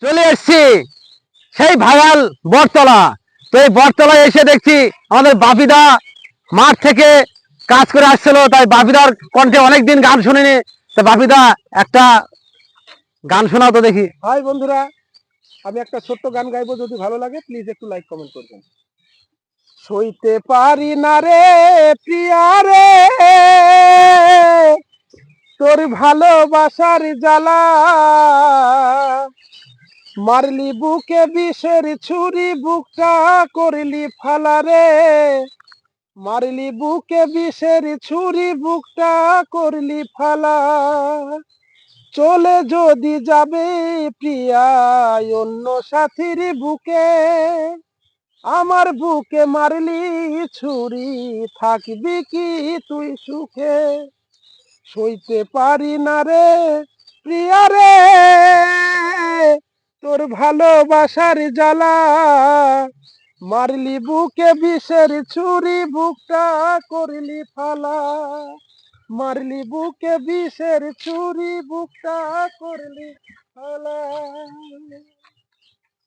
চলে এসছি সেই ভাগাল বটতলা। তো এই বটতলায় এসে দেখছি আমাদের বাপিদা মাঠ থেকে কাজ করে আসছিল, তাই বাপিদার কণ্ঠে অনেকদিন গান শুনিনি। তো বাপিদা একটা গান শোনাও তো দেখি। হাই বন্ধুরা, আমি একটা ছোট্ট গান গাইবো, যদি ভালো লাগে প্লিজ একটু লাইক কমেন্ট করবেন। সইতে পারি না রে প্রিয়া রে, তোর ভালোবাসার জ্বালা, মারলি বুকে বিষের ছুরি, বুকটা করলি ফালা রে, মারলি বুকে বিষের ছুরি, বুকটা করলি ফালা। চলে যদি যাবে প্রিয়া অন্য সাথীর বুকে, আমার বুকে মারলি ছুরি, থাকবি কি তুই সুখে? সইতে পারি না রে প্রিয়া রে, তোর ভালোবাসার জ্বালা, মারলি বুকে বিষের ছুরি, বুকটা করলি ফালা, মারলি বুকে বিষের ছুরি, বুকটা করলি ফালা।